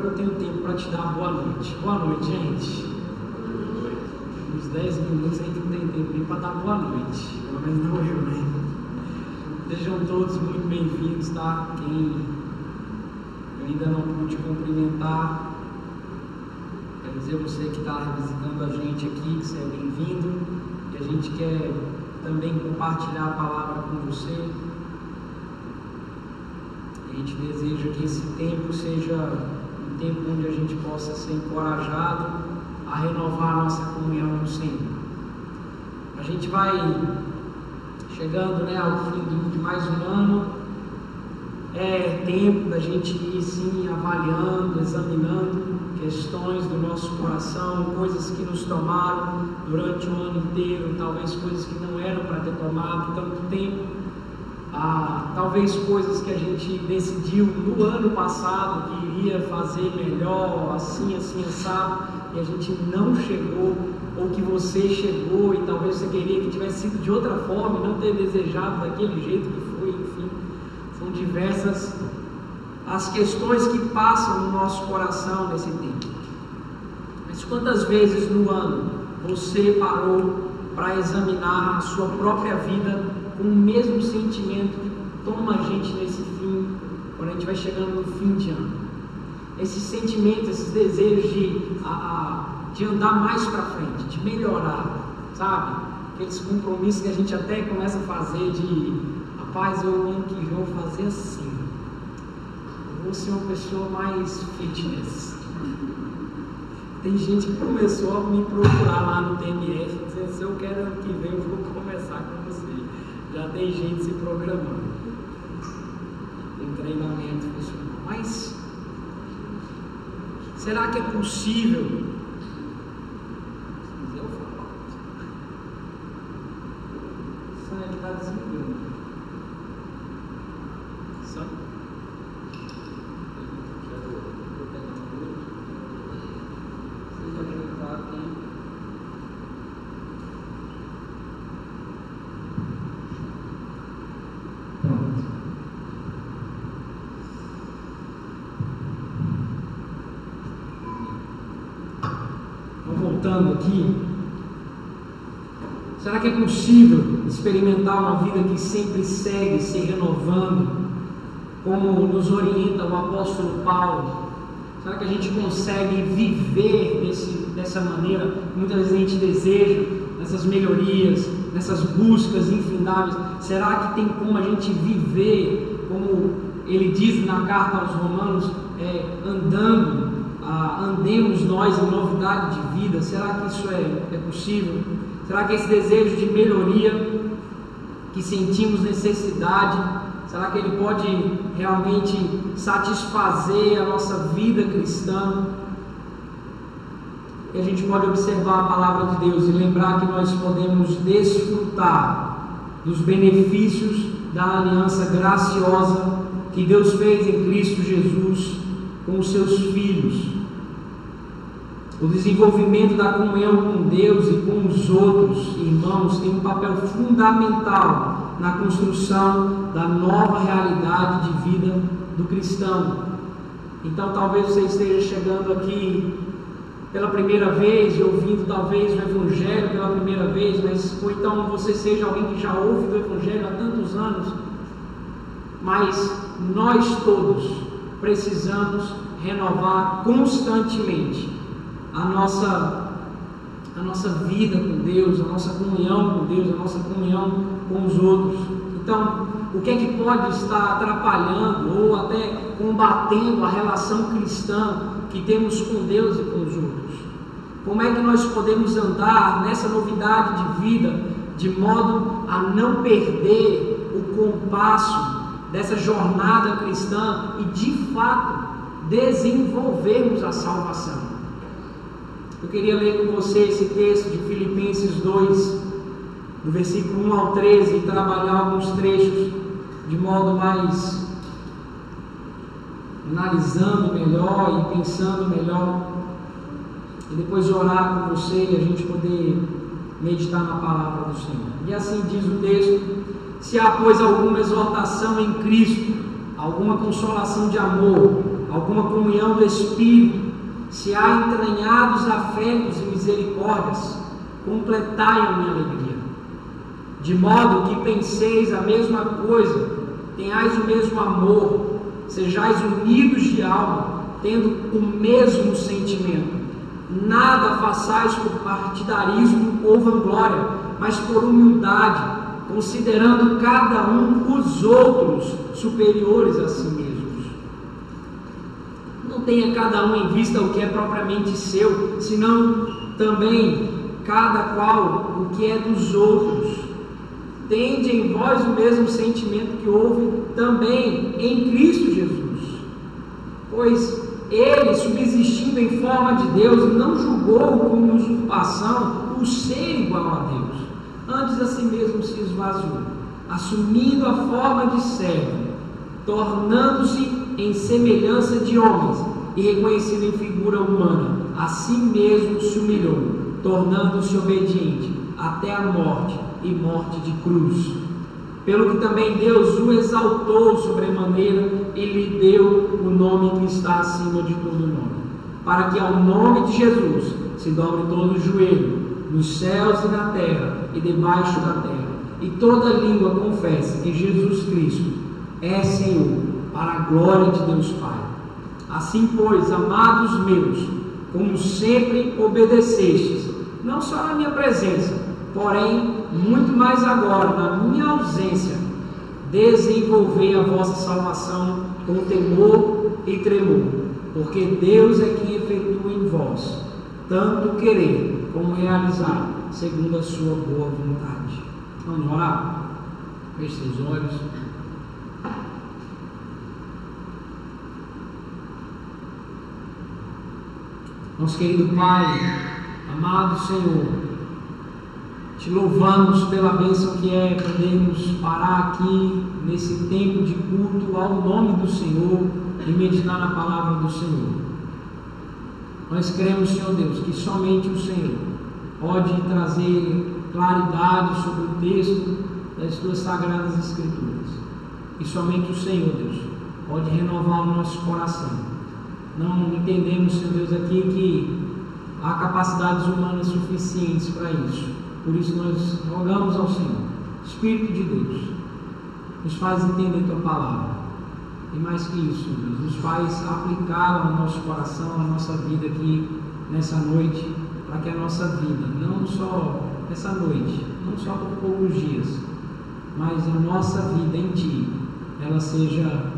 que eu tenho tempo para te dar boa noite. Boa noite, gente. Uns 10 minutos ainda não tem tempo nem para dar boa noite. Pelo menos não eu, né? Sejam todos muito bem-vindos, tá? Quem eu ainda não pude cumprimentar, quero dizer a você que está visitando a gente aqui, que você é bem-vindo, e a gente quer também compartilhar a palavra com você. A gente deseja que esse tempo seja um tempo onde a gente possa ser encorajado a renovar a nossa comunhão no Senhor. A gente vai chegando, né, ao fim de mais um ano. É tempo da gente ir sim avaliando, examinando questões do nosso coração, coisas que nos tomaram durante o ano inteiro, talvez coisas que não eram para ter tomado tanto tempo, talvez coisas que a gente decidiu no ano passado que iria fazer melhor, assim, assado, e a gente não chegou, ou que você chegou e talvez você queria que tivesse sido de outra forma e não ter desejado daquele jeito que foi, enfim. São diversas as questões que passam no nosso coração nesse tempo. Mas quantas vezes no ano você parou para examinar a sua própria vida com o mesmo sentimento que toma a gente nesse fim, quando a gente vai chegando no fim de ano? Esses sentimentos, esses desejos de andar mais para frente, de melhorar, sabe? Aqueles compromissos que a gente até começa a fazer de, rapaz, eu ano que vem vou fazer assim, eu vou ser uma pessoa mais fitness. Tem gente que começou a me procurar lá no TMF, dizendo, se eu quero ano que vem eu vou começar com você. Já tem gente se programando. Tem treinamento funcional. Mas será que é possível? Ele está desligando. Só. Vocês ajeitar aqui. Pronto. Então, voltando aqui. Será que é possível experimentar uma vida que sempre segue se renovando, como nos orienta o apóstolo Paulo? Será que a gente consegue viver dessa maneira? Muitas vezes a gente deseja nessas melhorias, nessas buscas infindáveis. Será que tem como a gente viver, como ele diz na carta aos Romanos, andemos nós em novidade de vida? Será que isso é possível? Será que esse desejo de melhoria que sentimos necessidade, será que ele pode realmente satisfazer a nossa vida cristã? E a gente pode observar a palavra de Deus e lembrar que nós podemos desfrutar dos benefícios da aliança graciosa que Deus fez em Cristo Jesus com os seus filhos. O desenvolvimento da comunhão com Deus e com os outros irmãos tem um papel fundamental na construção da nova realidade de vida do cristão. Então talvez você esteja chegando aqui pela primeira vez e ouvindo talvez o Evangelho pela primeira vez, ou então você seja alguém que já ouve do Evangelho há tantos anos, mas nós todos precisamos renovar constantemente a nossa vida com Deus, a nossa comunhão com Deus, a nossa comunhão com os outros. Então, o que é que pode estar atrapalhando ou até combatendo a relação cristã que temos com Deus e com os outros? Como é que nós podemos andar nessa novidade de vida de modo a não perder o compasso dessa jornada cristã e de fato desenvolvermos a salvação? Eu queria ler com você esse texto de Filipenses 2, do versículo 1 ao 13, e trabalhar alguns trechos de modo mais analisando melhor e pensando melhor, e depois orar com você e a gente poder meditar na palavra do Senhor. E assim diz o texto: se há, pois, alguma exortação em Cristo, alguma consolação de amor, alguma comunhão do Espírito, se há entranhados afetos e misericórdias, completai a minha alegria. De modo que penseis a mesma coisa, tenhais o mesmo amor, sejais unidos de alma, tendo o mesmo sentimento. Nada façais por partidarismo ou vanglória, mas por humildade, considerando cada um os outros superiores a si mesmos. Não tenha cada um em vista o que é propriamente seu, senão também cada qual o que é dos outros. Tende em vós o mesmo sentimento que houve também em Cristo Jesus. Pois ele, subsistindo em forma de Deus, não julgou como usurpação o ser igual a Deus. Antes a si mesmo se esvaziou, assumindo a forma de servo, tornando-se em semelhança de homens e reconhecido em figura humana, a si mesmo se humilhou, tornando-se obediente até a morte e morte de cruz. Pelo que também Deus o exaltou sobremaneira e lhe deu o nome que está acima de todo nome, para que ao nome de Jesus se dobre todo o joelho, nos céus e na terra e debaixo da terra, e toda língua confesse que Jesus Cristo é Senhor, para a glória de Deus Pai. Assim, pois, amados meus, como sempre obedecestes, não só na minha presença, porém, muito mais agora, na minha ausência, desenvolvei a vossa salvação com temor e tremor, porque Deus é quem efetua em vós, tanto querer como realizar, segundo a sua boa vontade. Vamos orar? Feche seus olhos. Nosso querido Pai, amado Senhor, te louvamos pela bênção que é podermos parar aqui nesse tempo de culto ao nome do Senhor e meditar na palavra do Senhor. Nós cremos, Senhor Deus, que somente o Senhor pode trazer claridade sobre o texto das tuas sagradas Escrituras. E somente o Senhor, Deus, pode renovar o nosso coração. Não entendemos, Senhor Deus, aqui que há capacidades humanas suficientes para isso. Por isso nós rogamos ao Senhor, Espírito de Deus, nos faz entender tua palavra. E mais que isso, Deus, nos faz aplicá-la ao nosso coração, à nossa vida aqui nessa noite, para que a nossa vida, não só essa noite, não só por poucos dias, mas a nossa vida em Ti, ela seja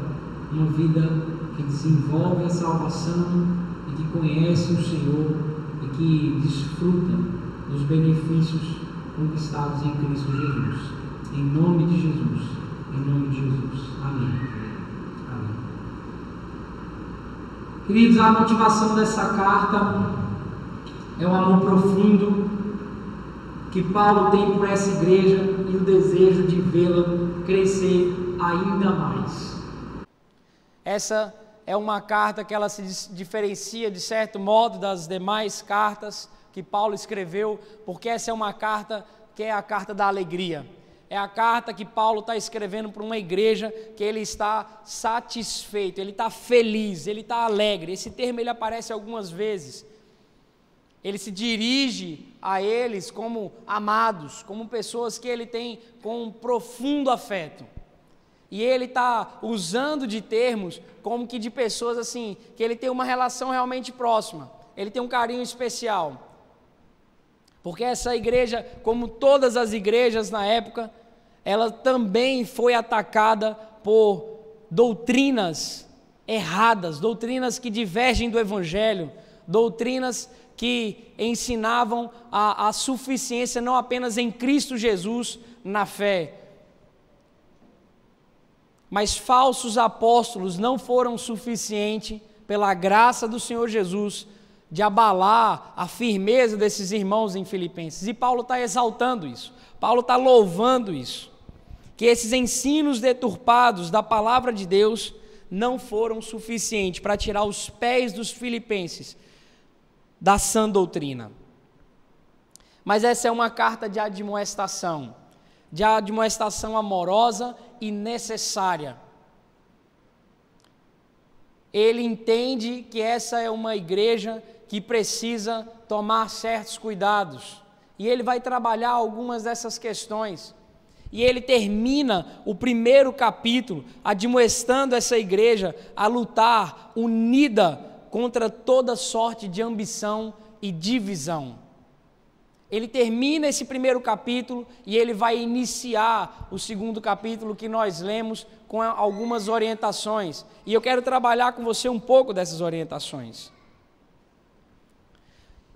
uma vida que desenvolve a salvação e que conhece o Senhor e que desfruta dos benefícios conquistados em Cristo Jesus. Em nome de Jesus. Em nome de Jesus. Amém. Amém. Queridos, a motivação dessa carta é o amor profundo que Paulo tem por essa igreja e o desejo de vê-la crescer ainda mais. Essa é uma carta que ela se diferencia de certo modo das demais cartas que Paulo escreveu, porque essa é uma carta que é a carta da alegria. É a carta que Paulo está escrevendo para uma igreja que ele está satisfeito, ele está feliz, ele está alegre. Esse termo ele aparece algumas vezes. Ele se dirige a eles como amados, como pessoas que ele tem com um profundo afeto. E ele está usando de termos como que de pessoas assim, que ele tem uma relação realmente próxima, ele tem um carinho especial. Porque essa igreja, como todas as igrejas na época, ela também foi atacada por doutrinas erradas, doutrinas que divergem do Evangelho, doutrinas que ensinavam a suficiência não apenas em Cristo Jesus na fé, mas falsos apóstolos não foram suficientes, pela graça do Senhor Jesus, de abalar a firmeza desses irmãos em Filipenses. E Paulo está exaltando isso, Paulo está louvando isso, que esses ensinos deturpados da palavra de Deus não foram suficientes para tirar os pés dos filipenses da sã doutrina. Mas essa é uma carta de admoestação amorosa e necessária. ele entende que essa é uma igreja que precisa tomar certos cuidados. E ele vai trabalhar algumas dessas questões. E ele termina o primeiro capítulo admoestando essa igreja a lutar unida contra toda sorte de ambição e divisão. Ele termina esse primeiro capítulo e ele vai iniciar o segundo capítulo que nós lemos com algumas orientações. E eu quero trabalhar com você um pouco dessas orientações.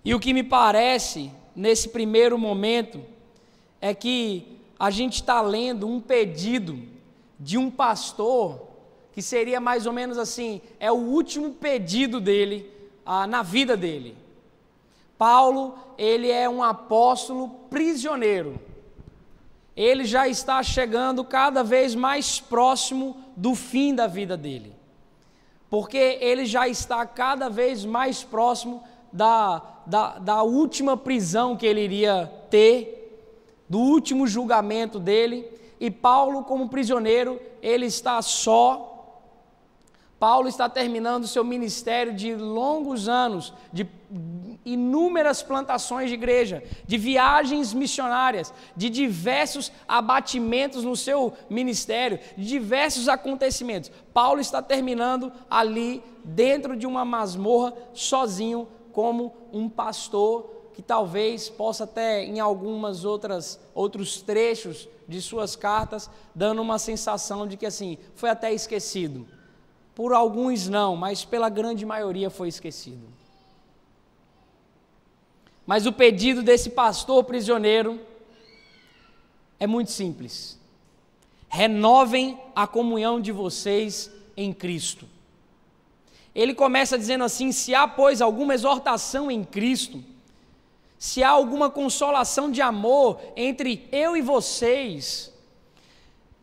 E o que me parece, nesse primeiro momento, é que a gente está lendo um pedido de um pastor, que seria mais ou menos assim, é o último pedido dele na vida dele. Paulo, ele é um apóstolo prisioneiro. Ele já está chegando cada vez mais próximo do fim da vida dele. Porque ele já está cada vez mais próximo da última prisão que ele iria ter, do último julgamento dele. E Paulo, como prisioneiro, ele está só. Paulo está terminando seu ministério de longos anos, de inúmeras plantações de igreja, de viagens missionárias, de diversos abatimentos no seu ministério, de diversos acontecimentos. Paulo está terminando ali dentro de uma masmorra, sozinho, como um pastor que talvez possa até em algumas outros trechos de suas cartas, dando uma sensação de que assim, foi até esquecido. Por alguns não, mas pela grande maioria foi esquecido. Mas o pedido desse pastor prisioneiro é muito simples. Renovem a comunhão de vocês em Cristo. Ele começa dizendo assim: se há, pois, alguma exortação em Cristo, se há alguma consolação de amor entre eu e vocês,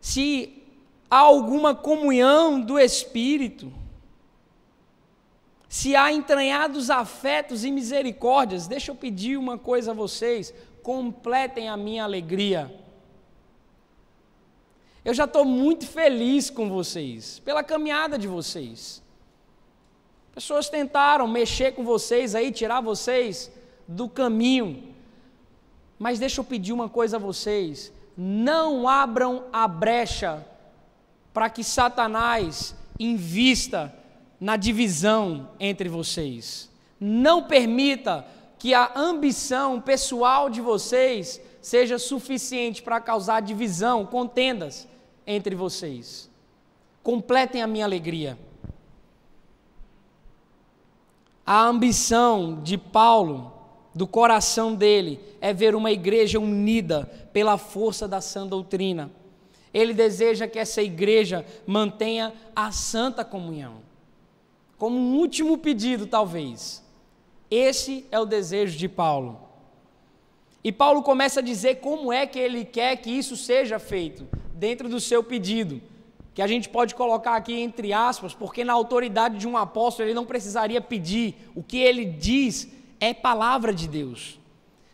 se há alguma comunhão do Espírito, se há entranhados afetos e misericórdias, deixa eu pedir uma coisa a vocês: completem a minha alegria. Eu já estou muito feliz com vocês, pela caminhada de vocês. Pessoas tentaram mexer com vocês aí, tirar vocês do caminho, mas deixa eu pedir uma coisa a vocês: não abram a brecha para que Satanás invista na divisão entre vocês. Não permita que a ambição pessoal de vocês seja suficiente para causar divisão, contendas entre vocês. Completem a minha alegria. A ambição de Paulo, do coração dele, é ver uma igreja unida pela força da sã doutrina. Ele deseja que essa igreja mantenha a santa comunhão. Como um último pedido, talvez. Esse é o desejo de Paulo. E Paulo começa a dizer como é que ele quer que isso seja feito, dentro do seu pedido, que a gente pode colocar aqui entre aspas, porque na autoridade de um apóstolo ele não precisaria pedir. O que ele diz é palavra de Deus.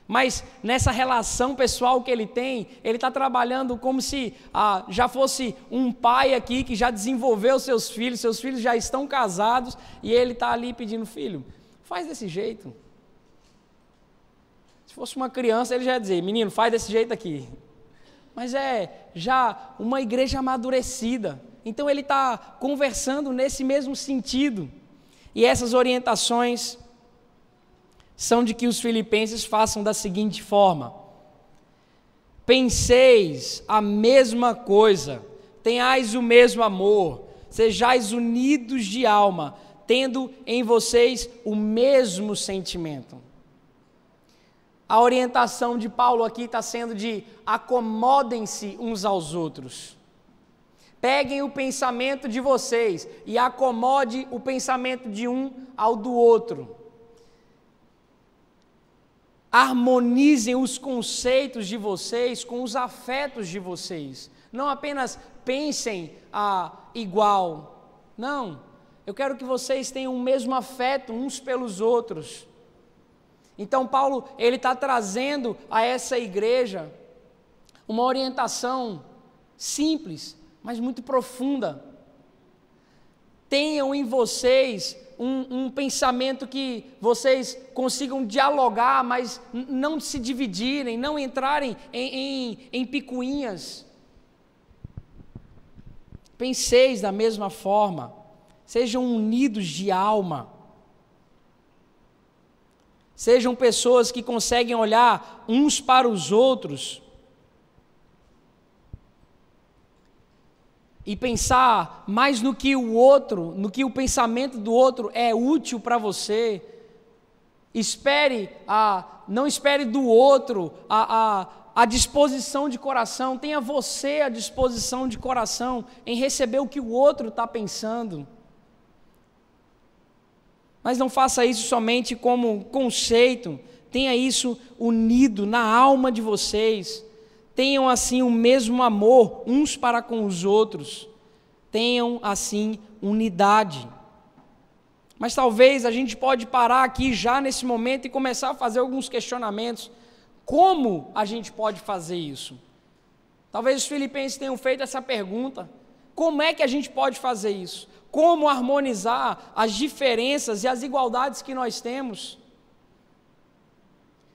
Mas nessa relação pessoal que ele tem, ele está trabalhando como se já fosse um pai aqui que já desenvolveu seus filhos já estão casados, e ele está ali pedindo: filho, faz desse jeito. Se fosse uma criança, ele já ia dizer: menino, faz desse jeito aqui. Mas é já uma igreja amadurecida, então ele está conversando nesse mesmo sentido. E essas orientações são de que os filipenses façam da seguinte forma: penseis a mesma coisa, tenhais o mesmo amor, sejais unidos de alma, tendo em vocês o mesmo sentimento. A orientação de Paulo aqui está sendo de acomodem-se uns aos outros. Peguem o pensamento de vocês e acomode o pensamento de um ao do outro. Harmonizem os conceitos de vocês com os afetos de vocês. Não apenas pensem igual. Não, eu quero que vocês tenham o mesmo afeto uns pelos outros. Então Paulo, ele está trazendo a essa igreja uma orientação simples, mas muito profunda. tenham em vocês um pensamento que vocês consigam dialogar, mas não se dividirem, não entrarem em picuinhas. Penseis da mesma forma, sejam unidos de alma. Sejam pessoas que conseguem olhar uns para os outros e pensar mais no que o outro, no que o pensamento do outro é útil para você. Não espere do outro a disposição de coração, tenha você a disposição de coração em receber o que o outro está pensando. Mas não faça isso somente como conceito, tenha isso unido na alma de vocês. Tenham assim o mesmo amor uns para com os outros. Tenham assim unidade. Mas talvez a gente pode parar aqui já nesse momento e começar a fazer alguns questionamentos. Como a gente pode fazer isso? Talvez os filipenses tenham feito essa pergunta. Como é que a gente pode fazer isso? Como harmonizar as diferenças e as igualdades que nós temos?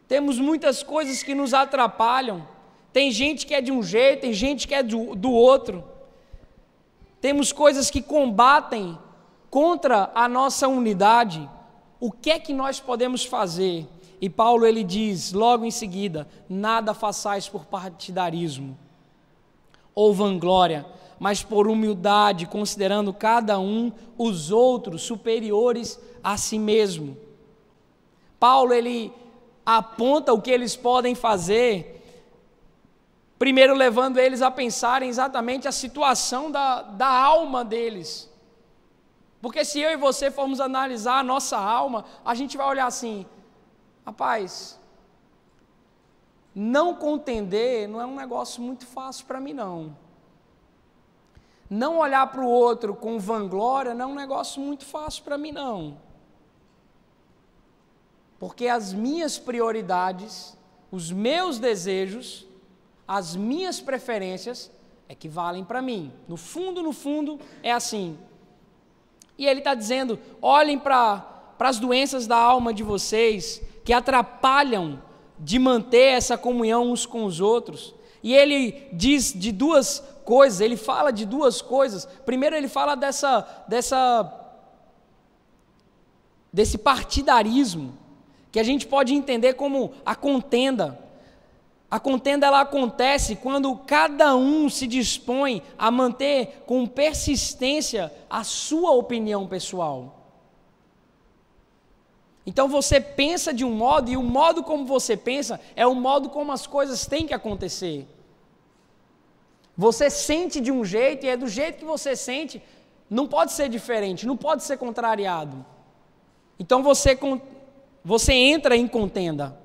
Temos muitas coisas que nos atrapalham. Tem gente que é de um jeito, tem gente que é do outro. Temos coisas que combatem contra a nossa unidade. O que é que nós podemos fazer? E Paulo ele diz logo em seguida: nada façais por partidarismo ou vanglória, mas por humildade, considerando cada um os outros superiores a si mesmo. Paulo ele aponta o que eles podem fazer, primeiro levando eles a pensarem exatamente a situação da alma deles. Porque se eu e você formos analisar a nossa alma, a gente vai olhar assim: rapaz, não contender não é um negócio muito fácil para mim não. Não olhar para o outro com vanglória não é um negócio muito fácil para mim não. Porque as minhas prioridades, os meus desejos, as minhas preferências é que valem para mim. No fundo, é assim. E ele está dizendo: olhem para as doenças da alma de vocês, que atrapalham de manter essa comunhão uns com os outros. E ele diz de duas coisas, ele fala de duas coisas. Primeiro ele fala desse partidarismo, que a gente pode entender como a contenda. A contenda ela acontece quando cada um se dispõe a manter com persistência a sua opinião pessoal. Então você pensa de um modo, e o modo como você pensa é o modo como as coisas têm que acontecer. Você sente de um jeito, e é do jeito que você sente, não pode ser diferente, não pode ser contrariado. Então você entra em contenda.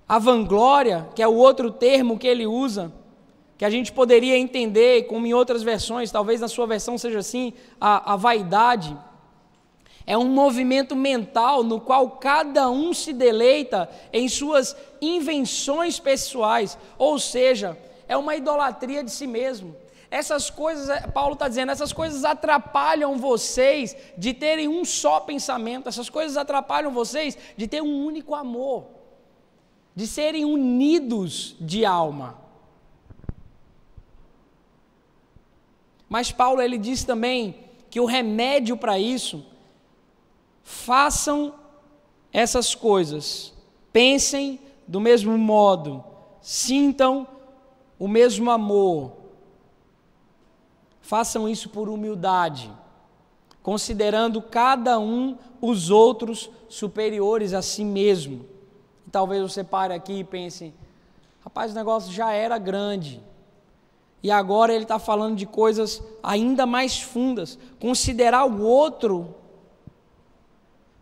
A vanglória, que é o outro termo que ele usa, que a gente poderia entender como em outras versões, talvez na sua versão seja assim, a vaidade, é um movimento mental no qual cada um se deleita em suas invenções pessoais, ou seja, é uma idolatria de si mesmo. Essas coisas, Paulo está dizendo, essas coisas atrapalham vocês de terem um só pensamento, essas coisas atrapalham vocês de ter um único amor, de serem unidos de alma. Mas Paulo ele diz também que o remédio para isso: façam essas coisas, pensem do mesmo modo, sintam o mesmo amor, façam isso por humildade, considerando cada um os outros superiores a si mesmo. E talvez você pare aqui e pense: rapaz, o negócio já era grande, e agora ele está falando de coisas ainda mais fundas, considerar o outro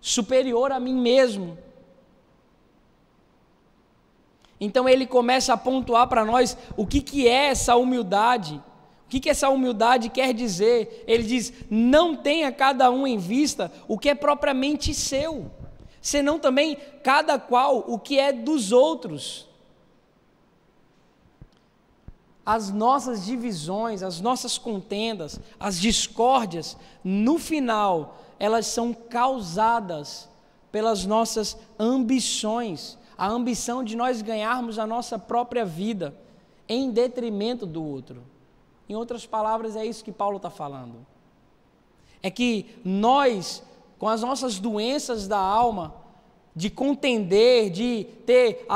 superior a mim mesmo. Então ele começa a pontuar para nós o que é essa humildade, o que essa humildade quer dizer. Ele diz: não tenha cada um em vista o que é propriamente seu, senão também cada qual o que é dos outros. as nossas divisões, as nossas contendas, as discórdias, no final, elas são causadas pelas nossas ambições, a ambição de nós ganharmos a nossa própria vida em detrimento do outro. Em outras palavras, é isso que Paulo está falando. É que nós, com as nossas doenças da alma, de contender, de ter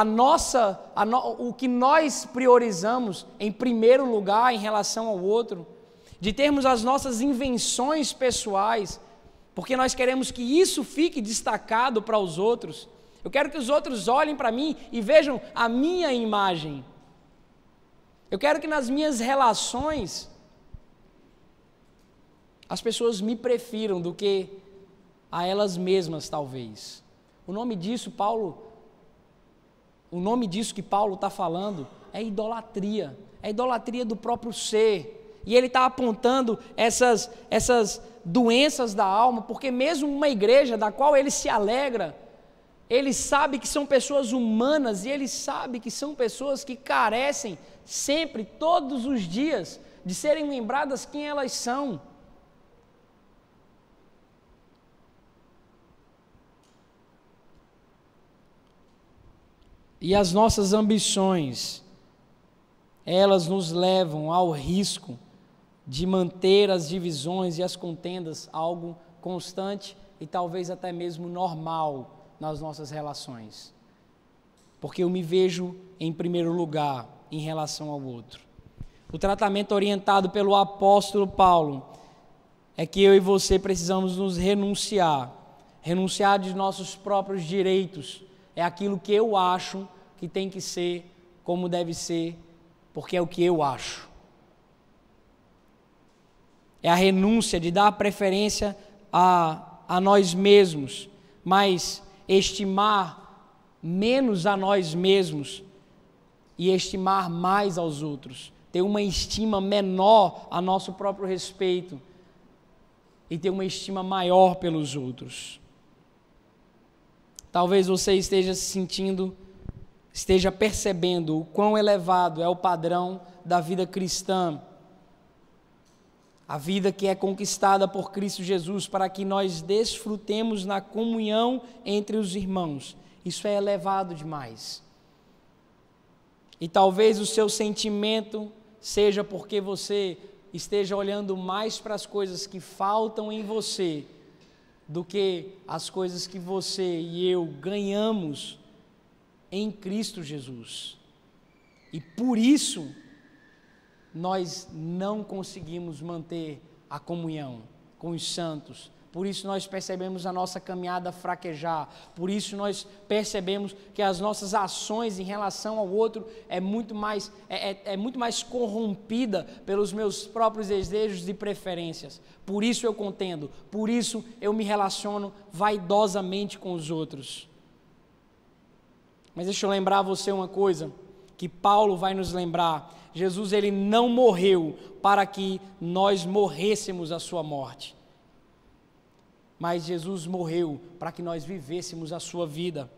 o que nós priorizamos em primeiro lugar em relação ao outro, de termos as nossas invenções pessoais, porque nós queremos que isso fique destacado para os outros. Eu quero que os outros olhem para mim e vejam a minha imagem. Eu quero que nas minhas relações as pessoas me prefiram do que a elas mesmas, talvez. O nome disso que Paulo está falando é idolatria. É idolatria do próprio ser. E ele está apontando essas doenças da alma, porque mesmo uma igreja da qual ele se alegra, ele sabe que são pessoas humanas e ele sabe que são pessoas que carecem sempre, todos os dias, de serem lembradas quem elas são. E as nossas ambições, elas nos levam ao risco de manter as divisões e as contendas algo constante e talvez até mesmo normal nas nossas relações. Porque eu me vejo em primeiro lugar em relação ao outro. O tratamento orientado pelo apóstolo Paulo é que eu e você precisamos nos renunciar de nossos próprios direitos. É aquilo que eu acho que tem que ser como deve ser, porque é o que eu acho. É a renúncia de dar preferência a nós mesmos, mas estimar menos a nós mesmos e estimar mais aos outros. Ter uma estima menor a nosso próprio respeito e ter uma estima maior pelos outros. Talvez você esteja percebendo o quão elevado é o padrão da vida cristã, a vida que é conquistada por Cristo Jesus, para que nós desfrutemos na comunhão entre os irmãos. Isso é elevado demais. E talvez o seu sentimento seja porque você esteja olhando mais para as coisas que faltam em você do que as coisas que você e eu ganhamos em Cristo Jesus. E por isso nós não conseguimos manter a comunhão com os santos. Por isso nós percebemos a nossa caminhada fraquejar. Por isso nós percebemos que as nossas ações em relação ao outro é muito mais corrompida pelos meus próprios desejos e preferências. Por isso eu contendo. Por isso eu me relaciono vaidosamente com os outros. Mas deixa eu lembrar a você uma coisa que Paulo vai nos lembrar. Jesus, ele não morreu para que nós morrêssemos a sua morte. Mas Jesus morreu para que nós vivêssemos a sua vida.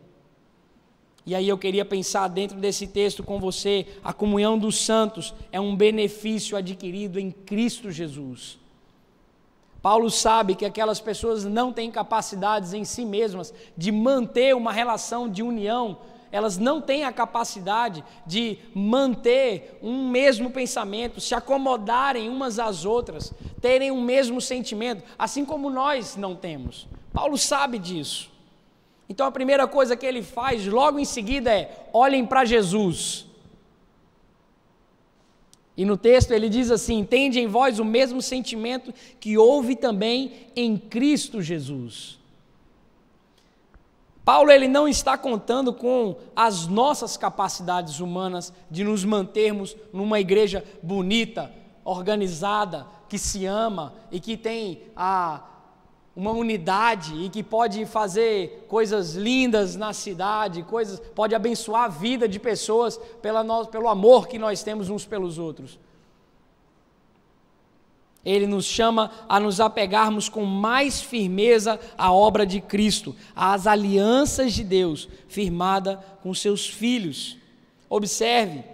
E aí eu queria pensar dentro desse texto com você, a comunhão dos santos é um benefício adquirido em Cristo Jesus. Paulo sabe que aquelas pessoas não têm capacidades em si mesmas de manter uma relação de união. Elas não têm a capacidade de manter um mesmo pensamento, se acomodarem umas às outras, terem um mesmo sentimento, assim como nós não temos. Paulo sabe disso. Então a primeira coisa que ele faz logo em seguida é: olhem para Jesus. E no texto ele diz assim: tende em vós o mesmo sentimento que houve também em Cristo Jesus. Paulo, ele não está contando com as nossas capacidades humanas de nos mantermos numa igreja bonita, organizada, que se ama e que tem uma unidade e que pode fazer coisas lindas na cidade, pode abençoar a vida de pessoas pelo amor que nós temos uns pelos outros. Ele nos chama a nos apegarmos com mais firmeza à obra de Cristo, às alianças de Deus, firmada com seus filhos. Observe,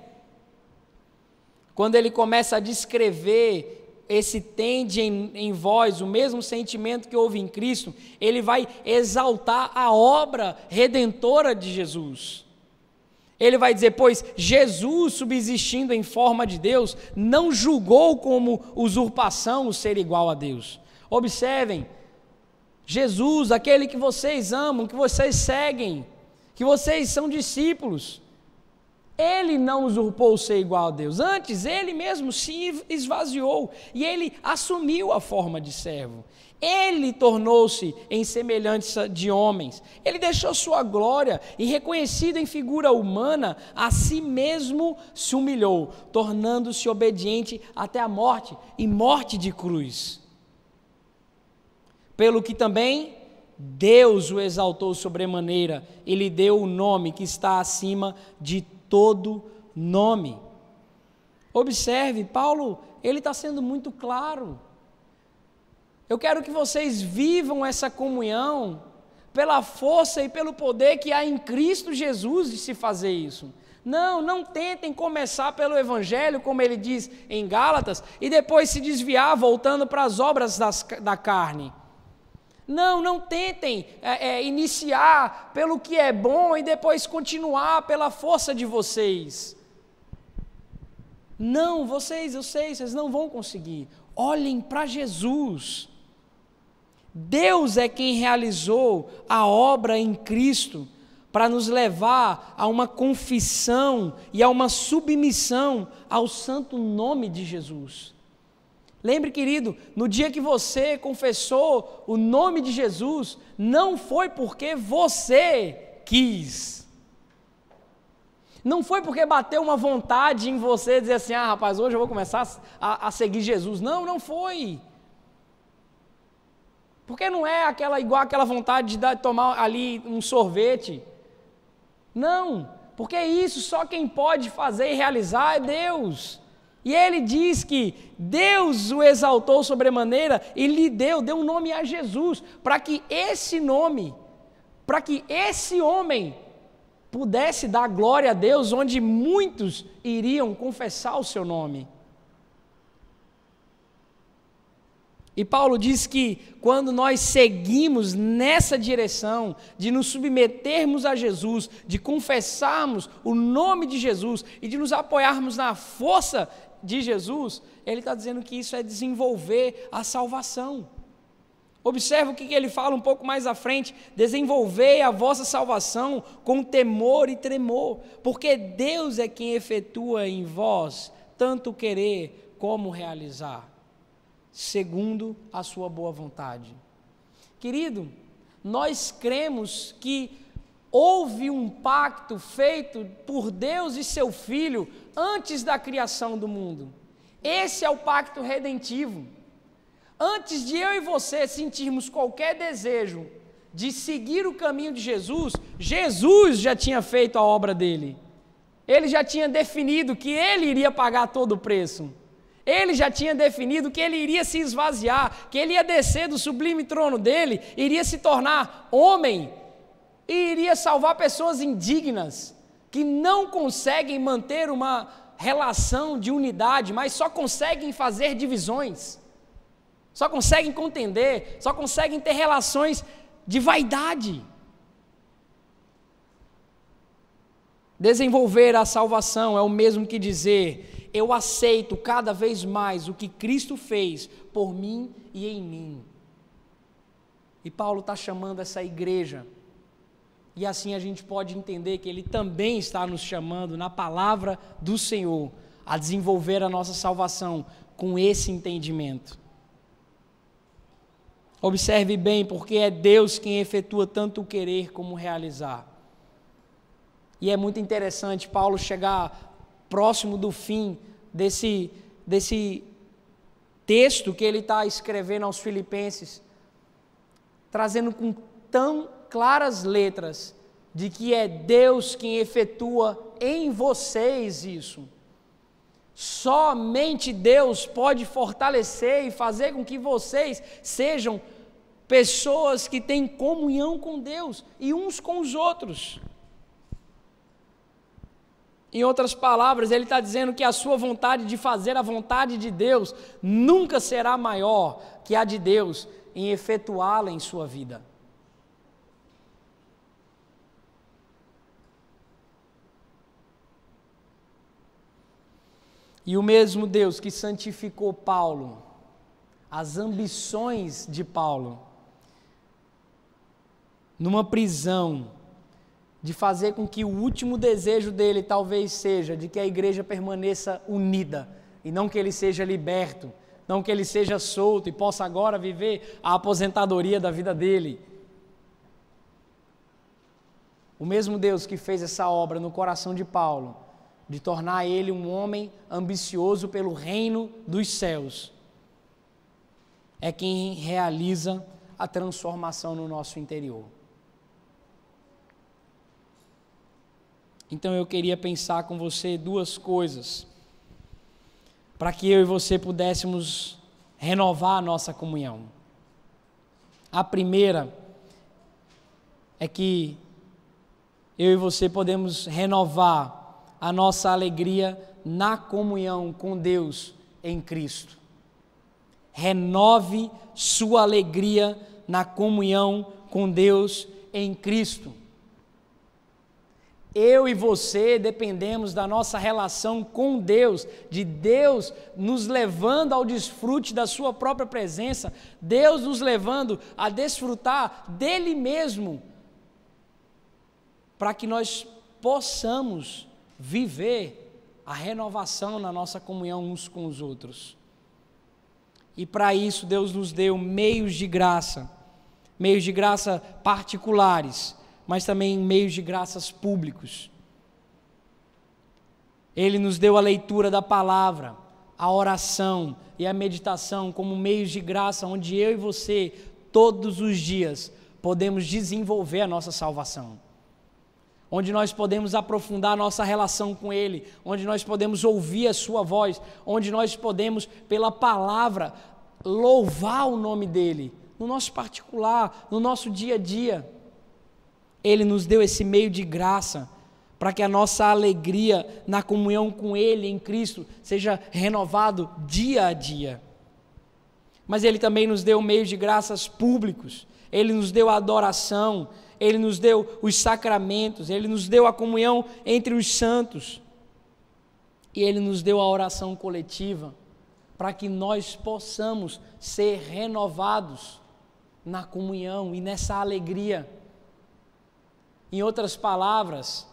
quando ele começa a descrever esse tende em vós, o mesmo sentimento que houve em Cristo, ele vai exaltar a obra redentora de Jesus. Ele vai dizer, pois Jesus, subsistindo em forma de Deus, não julgou como usurpação o ser igual a Deus. Observem, Jesus, aquele que vocês amam, que vocês seguem, que vocês são discípulos, ele não usurpou o ser igual a Deus, antes ele mesmo se esvaziou e ele assumiu a forma de servo. Ele tornou-se em semelhança de homens, ele deixou sua glória e, reconhecido em figura humana, a si mesmo se humilhou, tornando-se obediente até a morte e morte de cruz. Pelo que também Deus o exaltou sobremaneira e lhe deu o nome que está acima de todo nome. Observe, Paulo, ele está sendo muito claro. Eu quero que vocês vivam essa comunhão pela força e pelo poder que há em Cristo Jesus de se fazer isso. Não tentem começar pelo Evangelho, como ele diz em Gálatas, e depois se desviar voltando para as obras da carne. Não tentem iniciar pelo que é bom e depois continuar pela força de vocês. Não, eu sei, vocês não vão conseguir. Olhem para Jesus. Deus é quem realizou a obra em Cristo para nos levar a uma confissão e a uma submissão ao santo nome de Jesus. Lembre, querido, no dia que você confessou o nome de Jesus, não foi porque você quis. Não foi porque bateu uma vontade em você dizer assim, rapaz, hoje eu vou começar a seguir Jesus. Não foi. Porque não é igual aquela vontade de tomar ali um sorvete. Não, porque isso só quem pode fazer e realizar é Deus. E ele diz que Deus o exaltou sobremaneira e lhe deu um nome a Jesus, para que esse homem pudesse dar glória a Deus, onde muitos iriam confessar o seu nome. E Paulo diz que quando nós seguimos nessa direção de nos submetermos a Jesus, de confessarmos o nome de Jesus e de nos apoiarmos na força de Jesus, ele está dizendo que isso é desenvolver a salvação. Observe o que ele fala um pouco mais à frente: desenvolvei a vossa salvação com temor e tremor, porque Deus é quem efetua em vós tanto querer como realizar, segundo a sua boa vontade. Querido, nós cremos que houve um pacto feito por Deus e seu Filho antes da criação do mundo. Esse é o pacto redentivo. Antes de eu e você sentirmos qualquer desejo de seguir o caminho de Jesus, Jesus já tinha feito a obra dele. Ele já tinha definido que ele iria pagar todo o preço. Ele já tinha definido que ele iria se esvaziar, que ele ia descer do sublime trono dele, iria se tornar homem e iria salvar pessoas indignas, que não conseguem manter uma relação de unidade, mas só conseguem fazer divisões, só conseguem contender, só conseguem ter relações de vaidade. Desenvolver a salvação é o mesmo que dizer: eu aceito cada vez mais o que Cristo fez por mim e em mim. E Paulo está chamando essa igreja, e assim a gente pode entender que ele também está nos chamando na palavra do Senhor a desenvolver a nossa salvação com esse entendimento. Observe bem, porque é Deus quem efetua tanto o querer como o realizar. E é muito interessante Paulo chegar próximo do fim desse texto que ele está escrevendo aos Filipenses, trazendo com tão claras letras de que é Deus quem efetua em vocês isso. Somente Deus pode fortalecer e fazer com que vocês sejam pessoas que têm comunhão com Deus e uns com os outros. Em outras palavras, ele está dizendo que a sua vontade de fazer a vontade de Deus nunca será maior que a de Deus em efetuá-la em sua vida. E o mesmo Deus que santificou Paulo, as ambições de Paulo, numa prisão, de fazer com que o último desejo dele talvez seja de que a igreja permaneça unida, e não que ele seja liberto, não que ele seja solto e possa agora viver a aposentadoria da vida dele. O mesmo Deus que fez essa obra no coração de Paulo, de tornar ele um homem ambicioso pelo reino dos céus, é quem realiza a transformação no nosso interior. Então eu queria pensar com você duas coisas, para que eu e você pudéssemos renovar a nossa comunhão. A primeira é que eu e você podemos renovar a nossa alegria na comunhão com Deus em Cristo. Renove sua alegria na comunhão com Deus em Cristo. Eu e você dependemos da nossa relação com Deus, de Deus nos levando ao desfrute da sua própria presença, Deus nos levando a desfrutar dele mesmo, para que nós possamos viver a renovação na nossa comunhão uns com os outros. E para isso Deus nos deu meios de graça particulares, mas também meios de graças públicos. Ele nos deu a leitura da palavra, a oração e a meditação como meios de graça, onde eu e você, todos os dias, podemos desenvolver a nossa salvação. Onde nós podemos aprofundar a nossa relação com Ele, onde nós podemos ouvir a sua voz, onde nós podemos, pela palavra, louvar o nome dEle, no nosso particular, no nosso dia a dia. Ele nos deu esse meio de graça para que a nossa alegria na comunhão com Ele em Cristo seja renovado dia a dia. Mas Ele também nos deu meios de graças públicos, Ele nos deu a adoração, Ele nos deu os sacramentos, Ele nos deu a comunhão entre os santos e Ele nos deu a oração coletiva para que nós possamos ser renovados na comunhão e nessa alegria. Em outras palavras,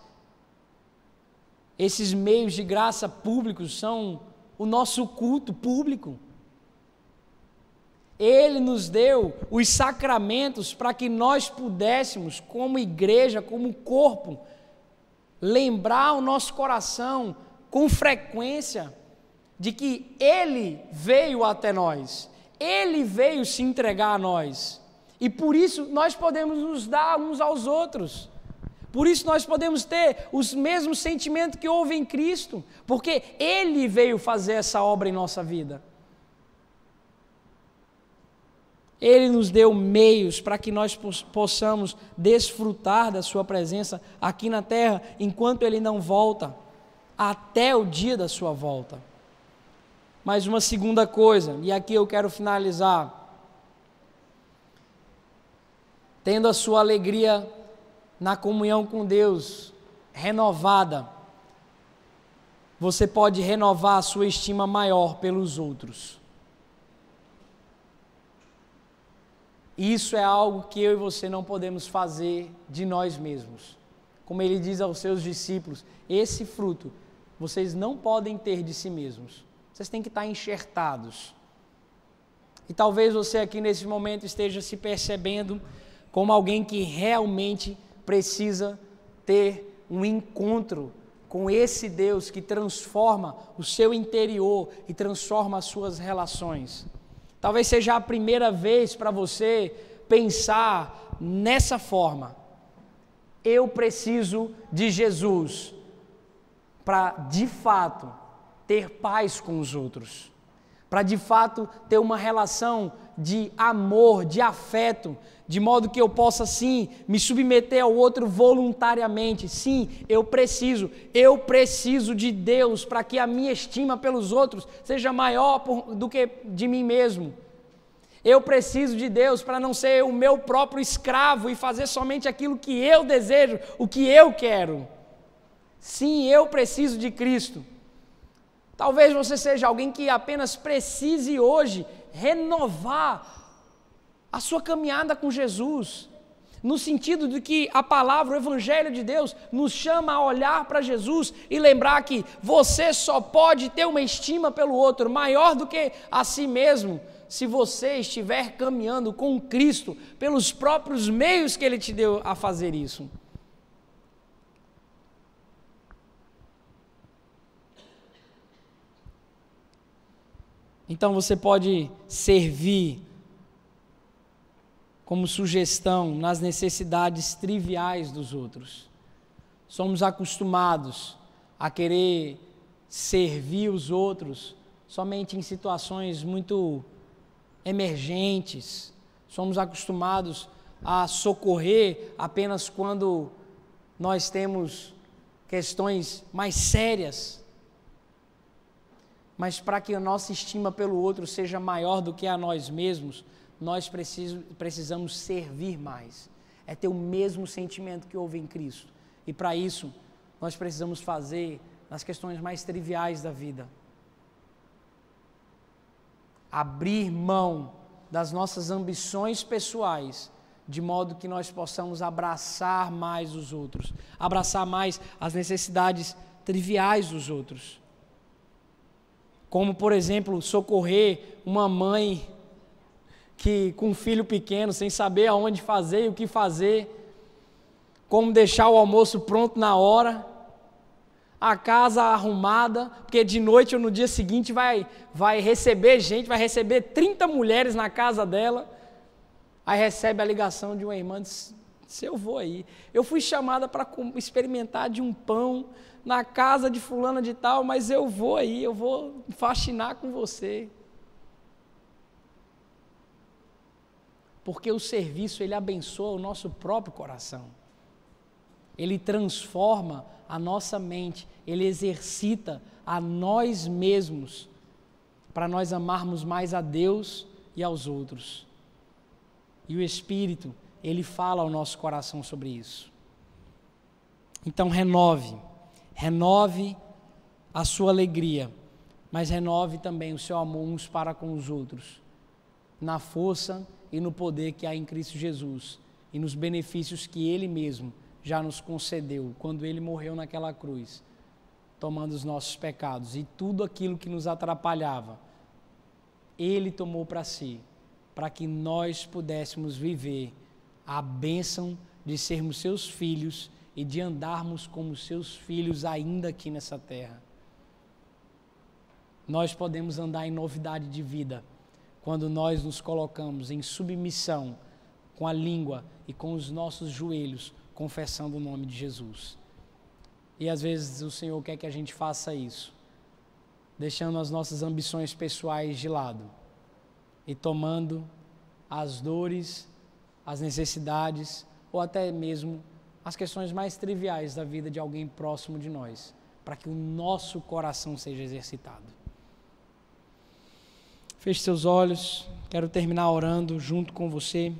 esses meios de graça públicos são o nosso culto público. Ele nos deu os sacramentos para que nós pudéssemos, como igreja, como corpo, lembrar o nosso coração com frequência de que Ele veio até nós, Ele veio se entregar a nós, e por isso nós podemos nos dar uns aos outros. Por isso nós podemos ter os mesmos sentimentos que houve em Cristo, porque Ele veio fazer essa obra em nossa vida. Ele nos deu meios para que nós possamos desfrutar da sua presença aqui na terra, enquanto Ele não volta, até o dia da sua volta. Mas uma segunda coisa, e aqui eu quero finalizar, tendo a sua alegria na comunhão com Deus renovada, você pode renovar a sua estima maior pelos outros. Isso é algo que eu e você não podemos fazer de nós mesmos. Como Ele diz aos seus discípulos, esse fruto vocês não podem ter de si mesmos. Vocês têm que estar enxertados. E talvez você aqui nesse momento esteja se percebendo como alguém que realmente precisa ter um encontro com esse Deus que transforma o seu interior e transforma as suas relações. Talvez seja a primeira vez para você pensar nessa forma. Eu preciso de Jesus para, de fato, ter paz com os outros. Para, de fato, ter uma relação de amor, de afeto, de modo que eu possa sim me submeter ao outro voluntariamente. Sim, eu preciso de Deus para que a minha estima pelos outros seja maior do que de mim mesmo. Eu preciso de Deus para não ser o meu próprio escravo e fazer somente aquilo que eu desejo, o que eu quero. Sim, eu preciso de Cristo. Talvez você seja alguém que apenas precise hoje renovar a sua caminhada com Jesus, no sentido de que a palavra, o Evangelho de Deus, nos chama a olhar para Jesus e lembrar que você só pode ter uma estima pelo outro maior do que a si mesmo, se você estiver caminhando com Cristo pelos próprios meios que Ele te deu a fazer isso. Então você pode servir como sugestão nas necessidades triviais dos outros. Somos acostumados a querer servir os outros somente em situações muito emergentes. Somos acostumados a socorrer apenas quando nós temos questões mais sérias. Mas para que a nossa estima pelo outro seja maior do que a nós mesmos, nós precisamos servir mais. É ter o mesmo sentimento que houve em Cristo. E para isso, nós precisamos fazer nas questões mais triviais da vida. Abrir mão das nossas ambições pessoais, de modo que nós possamos abraçar mais os outros, abraçar mais as necessidades triviais dos outros. Como, por exemplo, socorrer uma mãe que com um filho pequeno, sem saber aonde fazer e o que fazer, como deixar o almoço pronto na hora, a casa arrumada, porque de noite ou no dia seguinte vai receber gente, vai receber 30 mulheres na casa dela, aí recebe a ligação de uma irmã, diz, eu vou aí, eu fui chamada para experimentar de um pão na casa de fulana de tal, mas eu vou aí, eu vou faxinar com você. Porque o serviço, ele abençoa o nosso próprio coração. Ele transforma a nossa mente, ele exercita a nós mesmos, para nós amarmos mais a Deus e aos outros. E o Espírito, ele fala ao nosso coração sobre isso. Então renove a sua alegria, mas renove também o seu amor uns para com os outros, na força e no poder que há em Cristo Jesus, e nos benefícios que Ele mesmo já nos concedeu, quando Ele morreu naquela cruz, tomando os nossos pecados, e tudo aquilo que nos atrapalhava, Ele tomou para si, para que nós pudéssemos viver a bênção de sermos seus filhos e de andarmos como seus filhos ainda aqui nessa terra. Nós podemos andar em novidade de vida, quando nós nos colocamos em submissão com a língua e com os nossos joelhos, confessando o nome de Jesus. E às vezes o Senhor quer que a gente faça isso, deixando as nossas ambições pessoais de lado e tomando as dores, as necessidades ou até mesmo as questões mais triviais da vida de alguém próximo de nós, para que o nosso coração seja exercitado. Feche seus olhos, quero terminar orando junto com você.